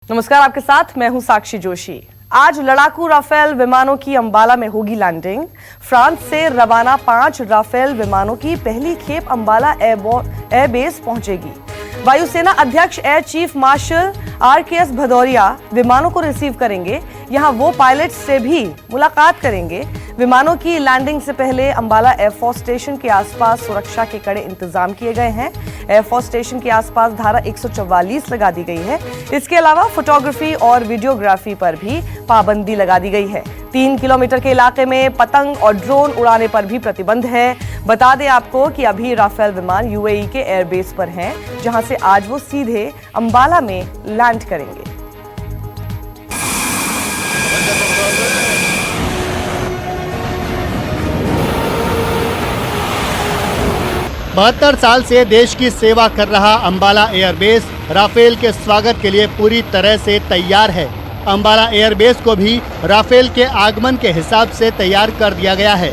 नमस्कार, आपके साथ मैं हूं साक्षी जोशी। आज लड़ाकू राफेल विमानों की अंबाला में होगी लैंडिंग। फ्रांस से रवाना 5 राफेल विमानों की पहली खेप अंबाला एयरबेस पहुंचेगी। वायुसेना अध्यक्ष air chief marshal RKS Bhadauria विमानों को रिसीव करेंगे। यहां वो पायलट से भी मुलाकात करेंगे। विमानों की लैंडिंग से पहले अंबाला एयरफोर्स स्टेशन के आसपास सुरक्षा के कड़े इंतजाम किए गए हैं। एयरफोर्स स्टेशन के आसपास धारा 144 लगा दी गई है। इसके अलावा फोटोग्राफी और वीडियोग्राफी पर भी पाबंदी लगा दी गई है। 3 किलोमीटर के इलाके में पतंग और ड्रोन उड़ाने पर भी प्रतिबंध है। बता दें आपको कि अभी राफेल विमान UAE के एयरबेस पर हैं, जहां से आज वो सीधे अंबाला में लैंड करेंगे। बहत्तर साल से देश की सेवा कर रहा अंबाला एयरबेस राफेल के स्वागत के लिए पूरी तरह से तैयार है। अंबाला एयरबेस को भी राफेल के आगमन के हिसाब से तैयार कर दिया गया है।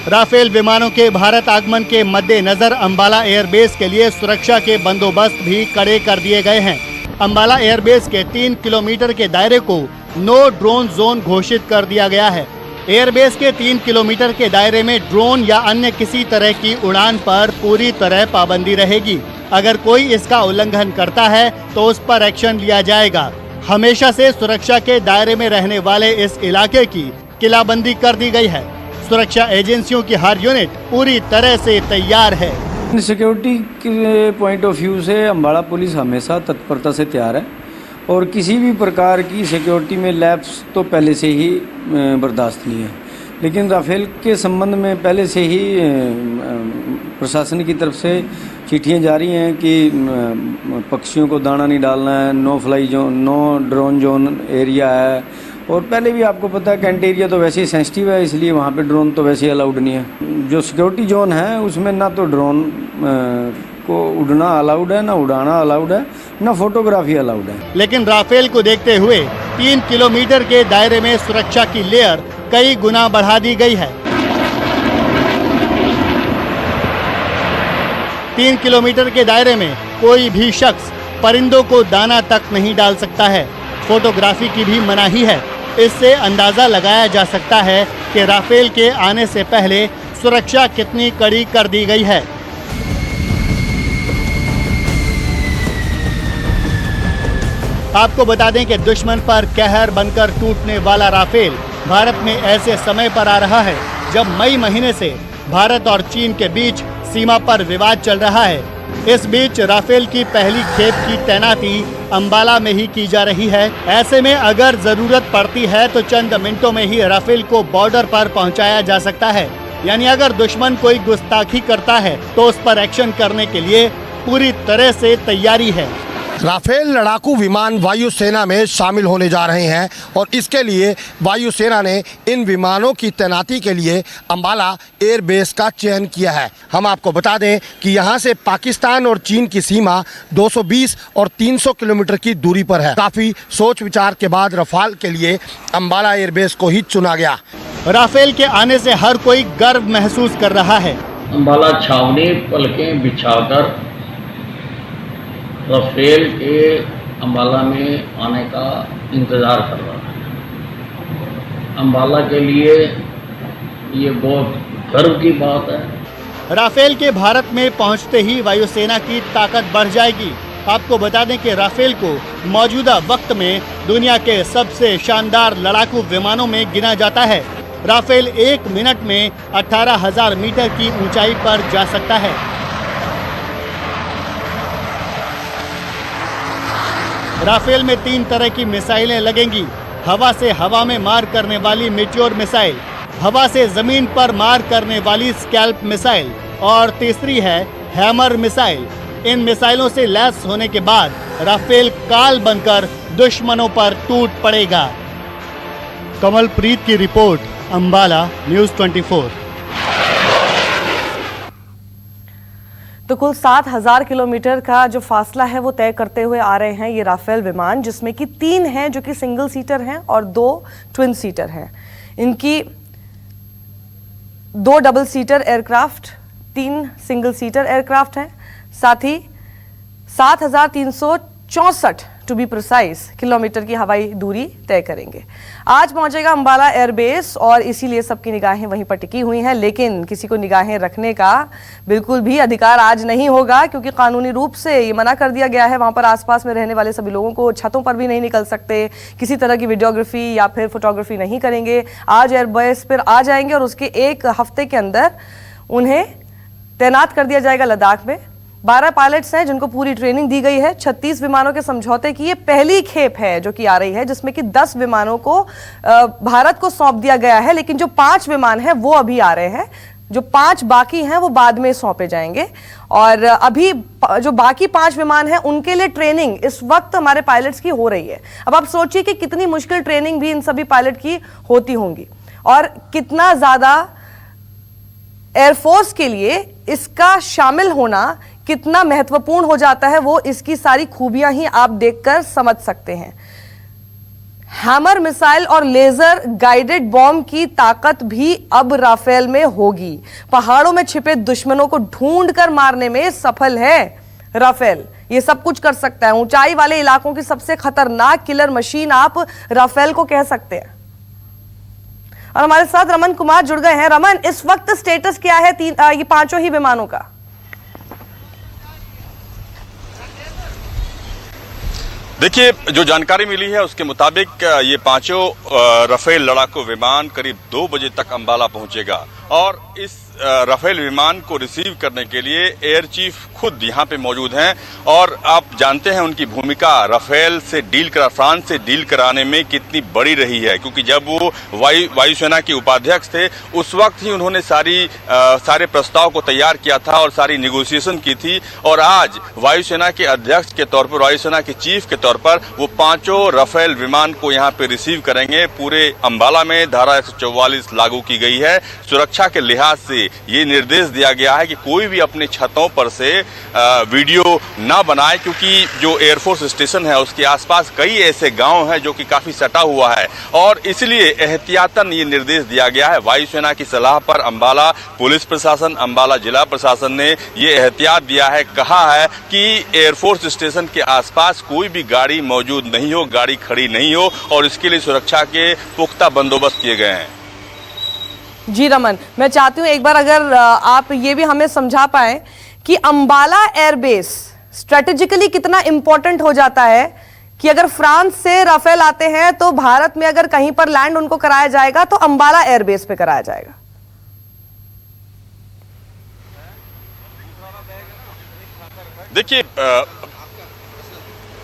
राफेल विमानों के भारत आगमन के मद्देनजर अंबाला एयरबेस के लिए सुरक्षा के बंदोबस्त भी कड़े कर दिए गए हैं। अंबाला एयरबेस के 3 किलोमीटर के दायरे को नो ड्रोन जोन घोषित कर दिया गया है। एयरबेस के 3 किलोमीटर के दायरे में ड्रोन या अन्य किसी तरह की उड़ान पर पूरी तरह पाबंदी रहेगी। अगर कोई इसका उल्लंघन करता है तो उस पर एक्शन लिया जाएगा। हमेशा से सुरक्षा के दायरे में रहने वाले इस इलाके की किलाबंदी कर दी गई है। सुरक्षा एजेंसियों की हर यूनिट पूरी तरह से तैयार है। सिक्योरिटी के पॉइंट ऑफ व्यू से अंबाला पुलिस हमेशा तत्परता से तैयार है और किसी भी प्रकार की सिक्योरिटी में लैप्स तो पहले से ही बर्दाश्त नहीं है। लेकिन राफेल के संबंध में पहले से ही प्रशासन की तरफ से चिट्ठियां जारी हैं कि पक्षियों को दाना नहीं डालना है, no fly zone, no drone zone area है। और पहले भी आपको पता है कैंट एरिया तो वैसे ही सेंसिटिव है, इसलिए वहाँ पे ड्रोन तो वैसे ही अलाउड नहीं है। जो सिक्योरिटी जोन है उसमें ना तो ड्रोन को उड़ना अलाउड है, ना उड़ाना अलाउड है, ना फोटोग्राफी अलाउड है। लेकिन राफेल को देखते हुए 3 किलोमीटर के दायरे में सुरक्षा की लेयर कई गुना बढ़ा दी गई है। 3 किलोमीटर के दायरे में कोई भी शख्स परिंदों को दाना तक नहीं डाल सकता है। फोटोग्राफी की भी मनाही है। इससे अंदाजा लगाया जा सकता है कि राफेल के आने से पहले सुरक्षा कितनी कड़ी कर दी गई है। आपको बता दें कि दुश्मन पर कहर बनकर टूटने वाला राफेल भारत में ऐसे समय पर आ रहा है जब मई महीने से भारत और चीन के बीच सीमा पर विवाद चल रहा है। इस बीच राफेल की पहली खेप की तैनाती अंबाला में ही की जा रही है। ऐसे में अगर जरूरत पड़ती है तो चंद मिनटों में ही राफेल को बॉर्डर पर पहुंचाया जा सकता है। यानी अगर दुश्मन कोई गुस्ताखी करता है तो उस पर एक्शन करने के लिए पूरी तरह से तैयारी है। राफेल लड़ाकू विमान वायुसेना में शामिल होने जा रहे हैं और इसके लिए वायुसेना ने इन विमानों की तैनाती के लिए अंबाला एयरबेस का चयन किया है। हम आपको बता दें कि यहां से पाकिस्तान और चीन की सीमा 220 और 300 किलोमीटर की दूरी पर है। काफ़ी सोच विचार के बाद रफाल के लिए अंबाला एयरबेस को ही चुना गया। राफेल के आने से हर कोई गर्व महसूस कर रहा है। अंबाला छावनी पलकें बिछाकर राफेल के अंबाला में आने का इंतज़ार कर रहा है। अंबाला के लिए ये बहुत गर्व की बात है। राफेल के भारत में पहुंचते ही वायुसेना की ताकत बढ़ जाएगी। आपको बता दें कि राफेल को मौजूदा वक्त में दुनिया के सबसे शानदार लड़ाकू विमानों में गिना जाता है। राफेल 1 मिनट में 18,000 मीटर की ऊंचाई पर जा सकता है। राफेल में 3 तरह की मिसाइलें लगेंगी। हवा से हवा में मार करने वाली मीटियोर मिसाइल, हवा से जमीन पर मार करने वाली स्कैल्प मिसाइल और तीसरी है हैमर मिसाइल। इन मिसाइलों से लैस होने के बाद राफेल काल बनकर दुश्मनों पर टूट पड़ेगा। कमलप्रीत की रिपोर्ट, अंबाला, न्यूज़ 24। तो कुल 7,000 किलोमीटर का जो फासला है वो तय करते हुए आ रहे हैं ये राफेल विमान, जिसमें कि 3 हैं जो कि सिंगल सीटर हैं और 2 ट्विन सीटर हैं। इनकी 2 double seater aircraft, 3 single seater aircraft हैं। साथ ही 7,364 टू बी प्रिसाइज किलोमीटर की हवाई दूरी तय करेंगे। आज पहुंचेगा अंबाला एयरबेस और इसीलिए सबकी निगाहें वहीं पर टिकी हुई हैं, लेकिन किसी को निगाहें रखने का बिल्कुल भी अधिकार आज नहीं होगा, क्योंकि कानूनी रूप से ये मना कर दिया गया है। वहां पर आसपास में रहने वाले सभी लोगों को छतों पर भी नहीं निकल सकते, किसी तरह की वीडियोग्राफी या फिर फोटोग्राफी नहीं करेंगे। आज एयरबेस पर आ जाएंगे और उसके एक हफ्ते के अंदर उन्हें तैनात कर दिया जाएगा लद्दाख में। 12 पायलट्स हैं जिनको पूरी ट्रेनिंग दी गई है। 36 विमानों के समझौते की ये पहली खेप है जो कि आ रही है, जिसमें कि 10 विमानों को भारत को सौंप दिया गया है, लेकिन जो 5 विमान हैं वो अभी आ रहे हैं। जो 5 बाकी हैं वो बाद में सौंपे जाएंगे। और अभी जो बाकी 5 विमान हैं उनके लिए ट्रेनिंग इस वक्त हमारे पायलट्स की हो रही है। अब आप सोचिए कि कितनी मुश्किल ट्रेनिंग भी इन सभी पायलट की होती होंगी और कितना ज्यादा एयरफोर्स के लिए इसका शामिल होना कितना महत्वपूर्ण हो जाता है, वो इसकी सारी खूबियां ही आप देखकर समझ सकते हैं। हैमर मिसाइल और लेजर गाइडेड बॉम्ब की ताकत भी अब राफेल में होगी। पहाड़ों में छिपे दुश्मनों को ढूंढकर मारने में सफल है राफेल। ये सब कुछ कर सकता है। ऊंचाई वाले इलाकों की सबसे खतरनाक किलर मशीन आप राफेल को कह सकते हैं। और हमारे साथ रमन कुमार जुड़ गए हैं। रमन, इस वक्त स्टेटस क्या है ये 5 ही विमानों का? देखिए, जो जानकारी मिली है उसके मुताबिक ये 5 राफेल लड़ाकू विमान करीब 2 बजे तक अंबाला पहुंचेगा और इस राफेल विमान को रिसीव करने के लिए एयर चीफ खुद यहाँ पे मौजूद हैं। और आप जानते हैं उनकी भूमिका राफेल से फ्रांस से डील कराने में कितनी बड़ी रही है, क्योंकि जब वो वायुसेना के उपाध्यक्ष थे उस वक्त ही उन्होंने सारे प्रस्ताव को तैयार किया था और सारी नेगोशिएशन की थी। और आज वायुसेना के अध्यक्ष के तौर पर, वायुसेना के चीफ के तौर पर वो 5 राफेल विमान को यहाँ पे रिसीव करेंगे। पूरे अंबाला में धारा 144 लागू की गई है। सुरक्षा के लिहाज से ये निर्देश दिया गया है कि कोई भी अपने छतों पर से वीडियो ना बनाए, क्योंकि जो एयरफोर्स स्टेशन है उसके आसपास कई ऐसे गांव हैं जो कि काफी सटा हुआ है और इसलिए एहतियातन ये निर्देश दिया गया है। वायुसेना की सलाह पर अंबाला पुलिस प्रशासन, अंबाला जिला प्रशासन ने ये एहतियात दिया है। कहा है कि एयरफोर्स स्टेशन के आसपास कोई भी गाड़ी मौजूद नहीं हो, गाड़ी खड़ी नहीं हो और इसके लिए सुरक्षा के पुख्ता बंदोबस्त किए गए हैं। जी रमन, मैं चाहती हूं एक बार अगर आप ये भी हमें समझा पाए कि अंबाला एयरबेस स्ट्रेटेजिकली कितना इंपॉर्टेंट हो जाता है कि अगर फ्रांस से राफेल आते हैं तो भारत में अगर कहीं पर लैंड उनको कराया जाएगा तो अंबाला एयरबेस पे कराया जाएगा। देखिए,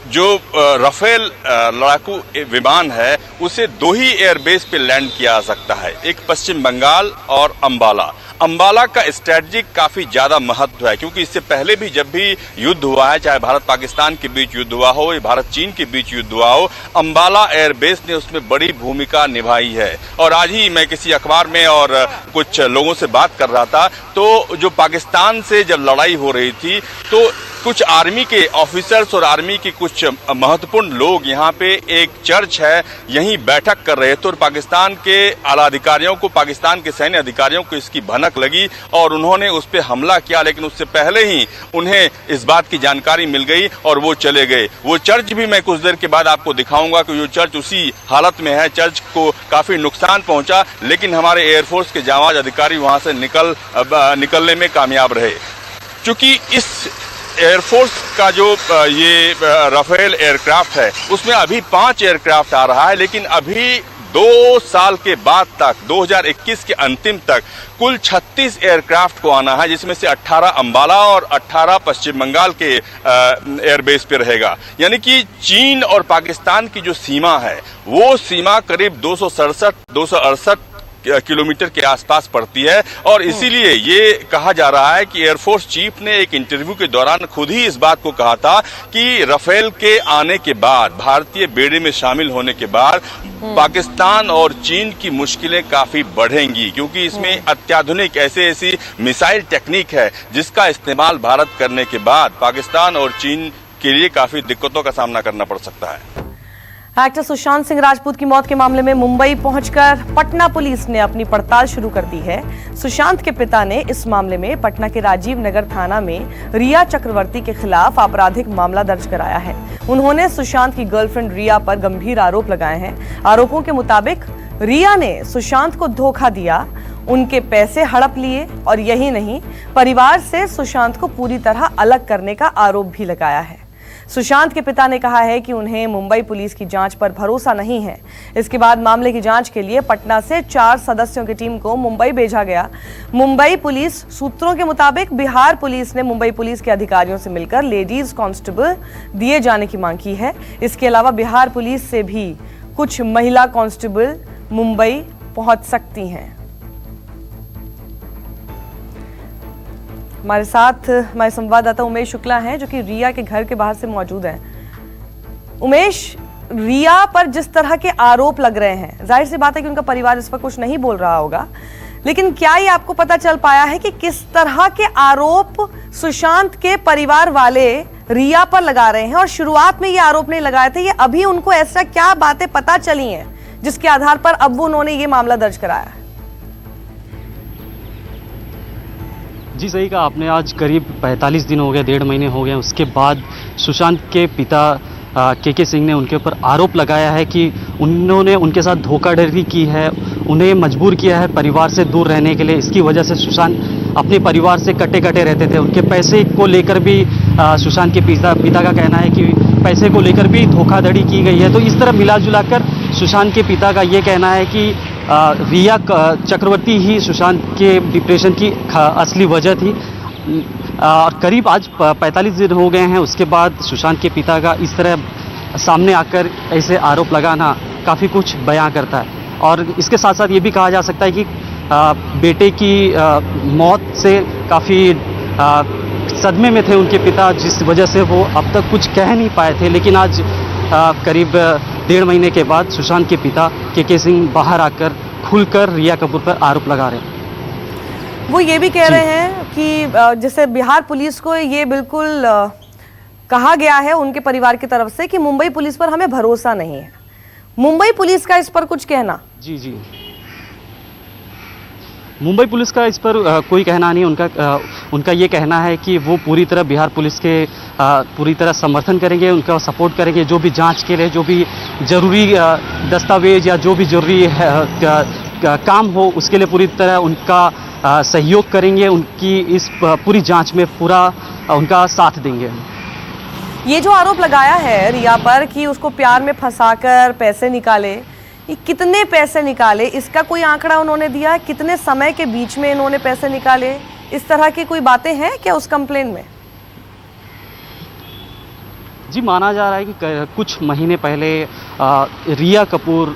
जो राफेल लड़ाकू विमान है उसे 2 ही एयरबेस पे लैंड किया जा सकता है, एक पश्चिम बंगाल और अंबाला। अंबाला का स्ट्रेटजिक काफी ज्यादा महत्व है, क्योंकि इससे पहले भी जब भी युद्ध हुआ है, चाहे भारत पाकिस्तान के बीच युद्ध हुआ हो या भारत चीन के बीच युद्ध हुआ हो, अंबाला एयरबेस ने उसमें बड़ी भूमिका निभाई है। और आज ही मैं किसी अखबार में और कुछ लोगों से बात कर रहा था, तो जो पाकिस्तान से जब लड़ाई हो रही थी तो कुछ आर्मी के ऑफिसर्स और आर्मी के कुछ महत्वपूर्ण लोग यहाँ पे, एक चर्च है, यहीं बैठक कर रहे थे और पाकिस्तान के आला अधिकारियों को, पाकिस्तान के सैन्य अधिकारियों को इसकी भनक लगी और उन्होंने उस पर हमला किया। लेकिन उससे पहले ही उन्हें इस बात की जानकारी मिल गई और वो चले गए। वो चर्च भी मैं कुछ देर के बाद आपको दिखाऊंगा कि वो चर्च उसी हालत में है। चर्च को काफी नुकसान पहुंचा, लेकिन हमारे एयरफोर्स के जांबाज अधिकारी वहां से निकलने में कामयाब रहे। चूंकि इस एयरफोर्स का जो ये राफेल एयरक्राफ्ट है उसमें अभी 5 एयरक्राफ्ट आ रहा है, लेकिन अभी 2 साल के बाद तक 2021 के अंतिम तक कुल 36 एयरक्राफ्ट को आना है, जिसमें से 18 अंबाला और 18 पश्चिम बंगाल के एयरबेस पे रहेगा। यानी कि चीन और पाकिस्तान की जो सीमा है वो सीमा करीब 268 किलोमीटर के आसपास पड़ती है और इसीलिए ये कहा जा रहा है कि एयरफोर्स चीफ ने एक इंटरव्यू के दौरान खुद ही इस बात को कहा था कि राफेल के आने के बाद, भारतीय बेड़े में शामिल होने के बाद पाकिस्तान और चीन की मुश्किलें काफी बढ़ेंगी, क्योंकि इसमें अत्याधुनिक ऐसी मिसाइल टेक्निक है जिसका इस्तेमाल भारत करने के बाद पाकिस्तान और चीन के लिए काफी दिक्कतों का सामना करना पड़ सकता है। एक्टर सुशांत सिंह राजपूत की मौत के मामले में मुंबई पहुंचकर पटना पुलिस ने अपनी पड़ताल शुरू कर दी है। सुशांत के पिता ने इस मामले में पटना के राजीव नगर थाना में रिया चक्रवर्ती के खिलाफ आपराधिक मामला दर्ज कराया है। उन्होंने सुशांत की गर्लफ्रेंड रिया पर गंभीर आरोप लगाए हैं। आरोपों के मुताबिक रिया ने सुशांत को धोखा दिया, उनके पैसे हड़प लिए और यही नहीं, परिवार से सुशांत को पूरी तरह अलग करने का आरोप भी लगाया है। सुशांत के पिता ने कहा है कि उन्हें मुंबई पुलिस की जांच पर भरोसा नहीं है। इसके बाद मामले की जांच के लिए पटना से 4 सदस्यों की टीम को मुंबई भेजा गया। मुंबई पुलिस सूत्रों के मुताबिक बिहार पुलिस ने मुंबई पुलिस के अधिकारियों से मिलकर लेडीज कांस्टेबल दिए जाने की मांग की है। इसके अलावा बिहार पुलिस से भी कुछ महिला कांस्टेबल मुंबई पहुंच सकती हैं। हमारे साथ हमारे संवाददाता उमेश शुक्ला हैं जो कि रिया के घर के बाहर से मौजूद हैं। उमेश, रिया पर जिस तरह के आरोप लग रहे हैं, जाहिर सी बात है कि उनका परिवार इस पर कुछ नहीं बोल रहा होगा, लेकिन क्या ये आपको पता चल पाया है कि किस तरह के आरोप सुशांत के परिवार वाले रिया पर लगा रहे हैं? और शुरुआत में ये आरोप नहीं लगाए थे, ये अभी उनको ऐसा क्या बातें पता चली हैं जिसके आधार पर अब उन्होंने ये मामला दर्ज कराया है? जी सही कहा आपने। आज करीब 45 दिन हो गए, 1.5 महीने हो गए। उसके बाद सुशांत के पिता के सिंह ने उनके ऊपर आरोप लगाया है कि उन्होंने उनके साथ धोखाधड़ी की है, उन्हें मजबूर किया है परिवार से दूर रहने के लिए। इसकी वजह से सुशांत अपने परिवार से कटे रहते थे। उनके पैसे को लेकर भी सुशांत के पिता का कहना है कि पैसे को लेकर भी धोखाधड़ी की गई है। तो इस तरह मिला जुला कर सुशांत के पिता का ये कहना है कि रिया चक्रवर्ती ही सुशांत के डिप्रेशन की असली वजह थी। और करीब आज 45 दिन हो गए हैं, उसके बाद सुशांत के पिता का इस तरह सामने आकर ऐसे आरोप लगाना काफ़ी कुछ बयां करता है। और इसके साथ साथ ये भी कहा जा सकता है कि बेटे की मौत से काफ़ी सदमे में थे उनके पिता, जिस वजह से वो अब तक कुछ कह नहीं पाए थे। लेकिन आज करीब 1.5 महीने के बाद सुशांत के पिता के सिंह बाहर आकर खुलकर रिया कपूर पर आरोप लगा रहे हैं। वो ये भी कह रहे हैं कि जैसे बिहार पुलिस को ये बिल्कुल कहा गया है उनके परिवार की तरफ से कि मुंबई पुलिस पर हमें भरोसा नहीं है। मुंबई पुलिस का इस पर कुछ कहना? जी मुंबई पुलिस का इस पर कोई कहना नहीं। उनका ये कहना है कि वो पूरी तरह बिहार पुलिस के पूरी तरह समर्थन करेंगे, उनका सपोर्ट करेंगे। जो भी जांच के लिए जो भी जरूरी दस्तावेज या जो भी जरूरी काम हो उसके लिए पूरी तरह उनका सहयोग करेंगे। उनकी इस पूरी जांच में पूरा उनका साथ देंगे। ये जो आरोप लगाया है रिया पर कि उसको प्यार में फंसाकर पैसे निकाले, ये कितने पैसे निकाले, इसका कोई आंकड़ा उन्होंने दिया? कितने समय के बीच में इन्होंने पैसे निकाले? इस तरह की कोई बातें हैं क्या उस कंप्लेन में? जी, माना जा रहा है कि कुछ महीने पहले रिया कपूर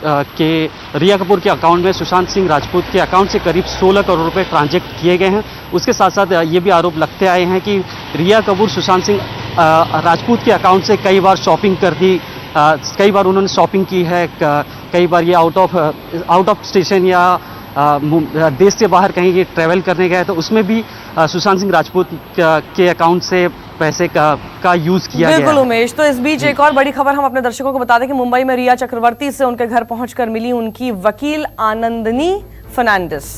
के अकाउंट में सुशांत सिंह राजपूत के अकाउंट से करीब 16 करोड़ रुपए ट्रांजैक्ट किए गए हैं। उसके साथ साथ ये भी आरोप लगते आए हैं कि रिया कपूर सुशांत सिंह राजपूत के अकाउंट से कई बार शॉपिंग कर दी, कई बार उन्होंने शॉपिंग की है, कई बार ये आउट ऑफ स्टेशन या देश से बाहर कहीं ये ट्रैवल करने गए तो उसमें भी सुशांत सिंह राजपूत के अकाउंट से पैसे का यूज किया गया। बिल्कुल उमेश, तो इस बीच एक और बड़ी खबर हम अपने दर्शकों को बता दें कि मुंबई में रिया चक्रवर्ती से उनके घर पहुंचकर मिली उनकी वकील आनंदनी फर्नांडिस।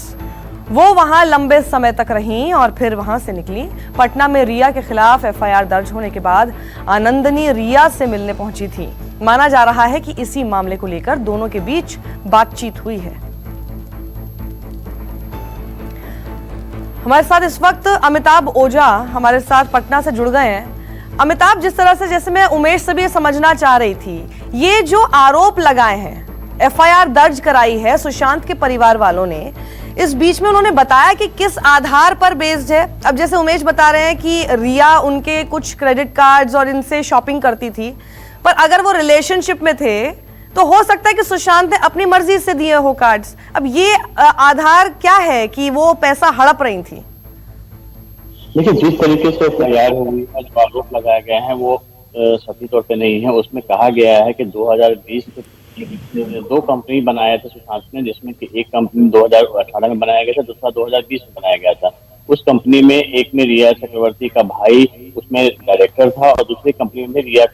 वो वहां लंबे समय तक रहीं और फिर वहां से निकली। पटना में रिया के खिलाफ एफआईआर दर्ज होने के बाद आनंदनी रिया से मिलने पहुंची थी। माना जा रहा है कि इसी मामले को लेकर दोनों के बीच बातचीत हुई है। हमारे साथ इस वक्त अमिताभ ओझा हमारे साथ पटना से जुड़ गए हैं। अमिताभ, जिस तरह से जैसे मैं उमेश से भी समझना चाह रही थी, ये जो आरोप लगाए हैं, एफआईआर दर्ज कराई है सुशांत के परिवार वालों ने, इस बीच में उन्होंने बताया कि किस आधार पर बेस्ड है? अब जैसे उमेश बता रहे हैं कि रिया उनके कुछ क्रेडिट कार्ड्स और इनसे शॉपिंग करती थी, पर अगर वो रिलेशनशिप में थे तो हो सकता है कि सुशांत ने अपनी मर्जी से दिए हो कार्ड्स। अब ये आधार क्या है कि वो पैसा हड़प रही थी? देखिए, जिस तरीके से एफआईआर हुई है, जो आरोप लगाए गए हैं वो सही तौर पे नहीं है। उसमें कहा गया है कि 2020 में 2 कंपनी बनाए थे सुशांत ने, जिसमें कि एक कंपनी 2018 में बनाया गया था, दूसरा 2020 में बनाया गया था। उस कंपनी में एक में रिया चक्रवर्ती का भाई उसमें डायरेक्टर था और दूसरी कंपनी में रिया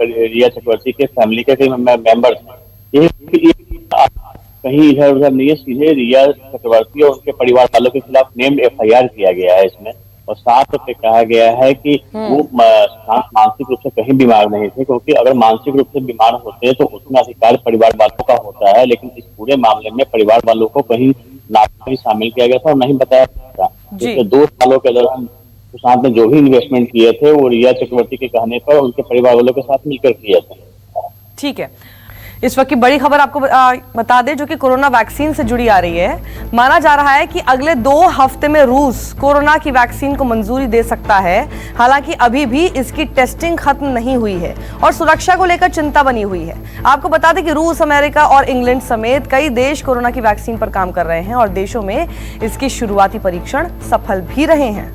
चक्रवर्ती के फैमिली के कई मेंबर थे। कहीं इधर उधर नहीं है, सीधे रिया चक्रवर्ती और उनके परिवार वालों के खिलाफ नेम्ड FIR किया गया है इसमें। और साथ पे कहा गया है कि वो मानसिक रूप से कहीं बीमार नहीं थे, क्योंकि अगर मानसिक रूप से बीमार होते तो उसमें अधिकार परिवार वालों का होता है, लेकिन इस पूरे मामले में परिवार वालों को कहीं ना भी शामिल किया गया था और नहीं बताया था। पिछले 2 सालों के दौरान सुशांत ने जो भी इन्वेस्टमेंट किए थे वो रिया चक्रवर्ती के कहने पर उनके परिवार वालों के साथ मिलकर किए थे। ठीक है, इस वक्त की बड़ी खबर आपको बता दें जो कि कोरोना वैक्सीन से जुड़ी आ रही है। माना जा रहा है कि अगले 2 हफ्ते में रूस कोरोना की वैक्सीन को मंजूरी दे सकता है। हालांकि अभी भी इसकी टेस्टिंग खत्म नहीं हुई है और सुरक्षा को लेकर चिंता बनी हुई है। आपको बता दें कि रूस, अमेरिका और इंग्लैंड समेत कई देश कोरोना की वैक्सीन पर काम कर रहे हैं और देशों में इसके शुरुआती परीक्षण सफल भी रहे हैं।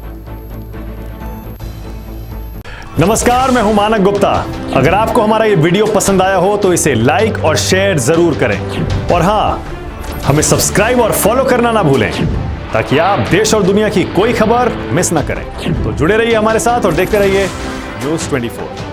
नमस्कार, मैं हूं मानक गुप्ता। अगर आपको हमारा ये वीडियो पसंद आया हो तो इसे लाइक और शेयर जरूर करें और हाँ, हमें सब्सक्राइब और फॉलो करना ना भूलें ताकि आप देश और दुनिया की कोई खबर मिस ना करें। तो जुड़े रहिए हमारे साथ और देखते रहिए News 24।